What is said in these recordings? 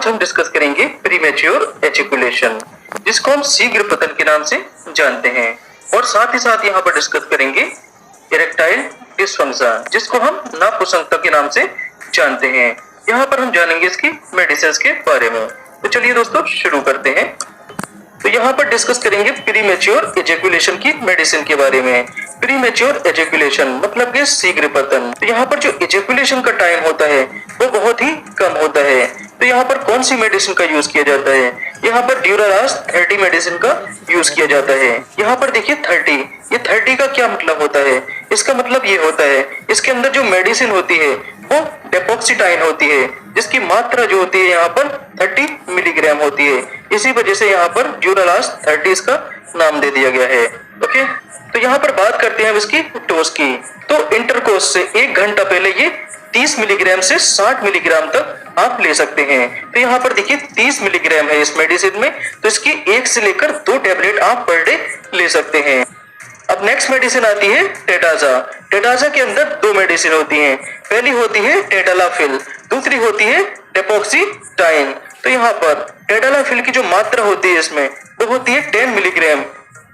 आज हम डिस्कस करेंगे प्रीमेच्योर एजुकेशन, जिसको हम शीघ्र पतन के नाम से जानते हैं, और साथ ही साथ यहाँ पर डिस्कस करेंगे इरेक्टाइल डिसफंक्शन, जिसको हम नापुंसकता के नाम से जानते हैं। यहाँ पर हम जानेंगे इसकी मेडिसिन के बारे में। तो चलिए दोस्तों शुरू करते हैं। तो यहाँ पर डिस्कस करेंगे प्रीमेच्योर एजुकेशन की मेडिसिन के बारे में। प्रीमेच्योर एजुकेशन मतलब कि शीघ्र पतन। तो यहाँ पर जो एजुकेशन का टाइम होता है वो बहुत ही कम होता है। तो यहाँ पर कौन सी मेडिसिन का यूज किया जाता है? यहाँ पर ड्यूरालास्ट 30 मेडिसिन का यूज किया जाता है। यहाँ पर देखिए 30, ये 30 का क्या मतलब होता है? इसका मतलब ये होता है इसके अंदर जो मेडिसिन होती है वो डेपोक्सिटाइन होती है, जिसकी मात्रा जो होती है यहाँ पर 30 मिलीग्राम होती है। इसी वजह से यहाँ पर ड्यूरालास्ट 30 का नाम दे दिया गया है। ओके, तो यहाँ पर बात करते हैं इसकी डोज की। तो इंटरकोर्स से 1 घंटा पहले ये 30 मिलीग्राम से 60 मिलीग्राम तक आप ले सकते हैं। तो यहाँ पर देखिए 30 मिलीग्राम है इस मेडिसिन में, तो इसकी 1 से लेकर 2 टैबलेट आप पर डे ले सकते हैं। अब नेक्स्ट मेडिसिन आती है टेडाजा। टेडाजा के अंदर 2 मेडिसिन होती हैं। पहली होती है टेडालाफिल, दूसरी होती है डेपोक्सिटाइन। तो यहाँ पर टेडालाफिल की जो मात्रा होती है इसमें वो होती है 10 मिलीग्राम,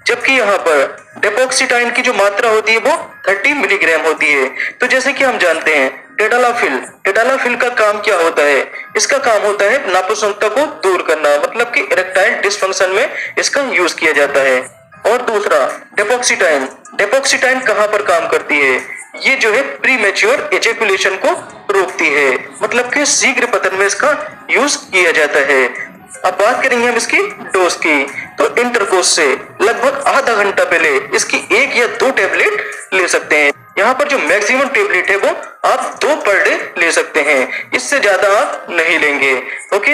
जबकि यहाँ पर डेपोक्सिटाइन की जो मात्रा होती है वो 30 मिलीग्राम होती है। तो जैसे कि हम जानते हैं टेडालाफिल का काम क्या होता है? इसका काम होता है नापुंसकता को दूर करना, मतलब कि इरेक्टाइल डिसफंक्शन में इसका यूज किया जाता है। और दूसरा डेपोक्सिटाइन कहाँ पर काम करती है? ये जो है प्रीमेच्योर एजुकेशन को रोकती है, मतलब कि शीघ्र पतन में इसका यूज किया जाता है। अब बात करेंगे हम इसकी डोज की। तो इंटरकोर्स से लगभग आधा घंटा पहले इसकी 1 या 2 टैबलेट ले सकते हैं। यहाँ पर जो मैक्सिमम टैबलेट है वो आप 2 पर डे ले सकते हैं, इससे ज्यादा आप नहीं लेंगे। ओके,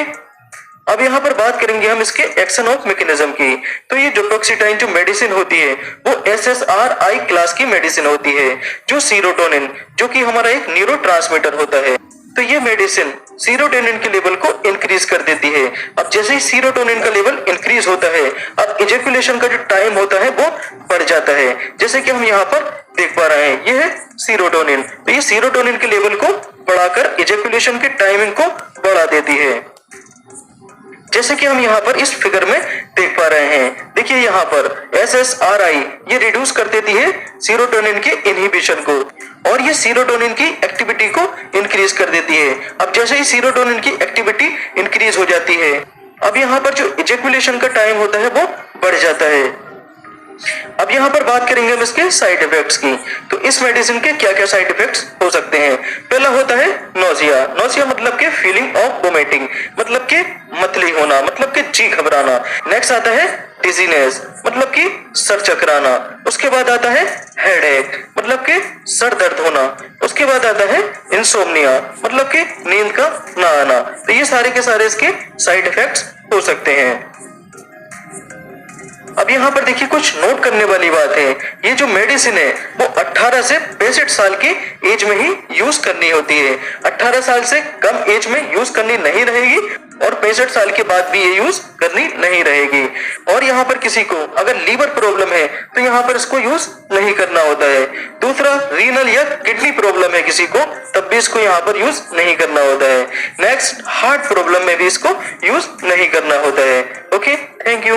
अब यहाँ पर बात करेंगे हम इसके एक्शन ऑफ मैकेनिज्म की। तो ये डेपोक्सिटाइन जो मेडिसिन होती है वो SSRI क्लास की मेडिसिन होती है, जो सीरोटोनिन, जो कि हमारा एक न्यूरोट्रांसमीटर होता है। तो ये मेडिसिन सीरोटोनिन के लेवल को इंक्रीज कर देती है। अब जैसे ही सीरोटोनिन का लेवल इंक्रीज होता है, अब इजैकुलेशन का जो टाइम होता है वो बढ़ जाता है, जैसे कि हम यहाँ पर देख पा रहे हैं। ये है सीरोटोनिन। तो ये सीरोटोनिन के लेवल को बढ़ाकर इजैकुलेशन के टाइमिंग को बढ़ा देती है, जैसे कि हम यहाँ पर इस फिगर में देख पा रहे हैं। देखिए यहाँ पर SSRI ये रिड्यूस कर देती है सीरोटोनिन के इनहिबिशन को, और ये सीरोटोनिन की एक्टिविटी को इंक्रीज कर देती है। अब जैसे ही सीरोटोनिन की एक्टिविटी इंक्रीज हो जाती है, अब यहाँ पर जो इजैकुलेशन का टाइम होता है वो बढ़ जाता है। अब यहाँ पर बात करेंगे हम इसके साइड इफेक्ट्स की। तो इस मेडिसिन के क्या क्या साइड इफेक्ट्स हो सकते हैं? पहला होता है नोजिया। नोजिया मतलब के फीलिंग ऑफ वोमिटिंग, मतलब के मतली होना, मतलब के जी घबराना। नेक्स्ट आता है डिजीनेस, मतलब कि सर चकराना। उसके बाद आता है हेडेक, मतलब के सर दर्द होना। उसके बाद आता है इंसोम्निया, मतलब कि नींद का ना आना। तो ये सारे के सारे इसके साइड इफेक्ट्स हो सकते हैं। अब यहाँ पर देखिए कुछ नोट करने वाली बात है। ये जो मेडिसिन है वो 18 से 65 साल की एज में ही यूज करनी होती है। 18 साल से कम एज में यूज करनी नहीं रहेगी, और 65 साल के बाद भी ये यूज करनी नहीं रहेगी। और यहाँ पर किसी को अगर लीवर प्रॉब्लम है तो यहाँ पर इसको यूज नहीं करना होता है। दूसरा, रीनल या किडनी प्रॉब्लम है किसी को, तब भी इसको यहाँ पर यूज नहीं करना होता है। नेक्स्ट, हार्ट प्रॉब्लम में भी इसको यूज नहीं करना होता है। Okay, thank you.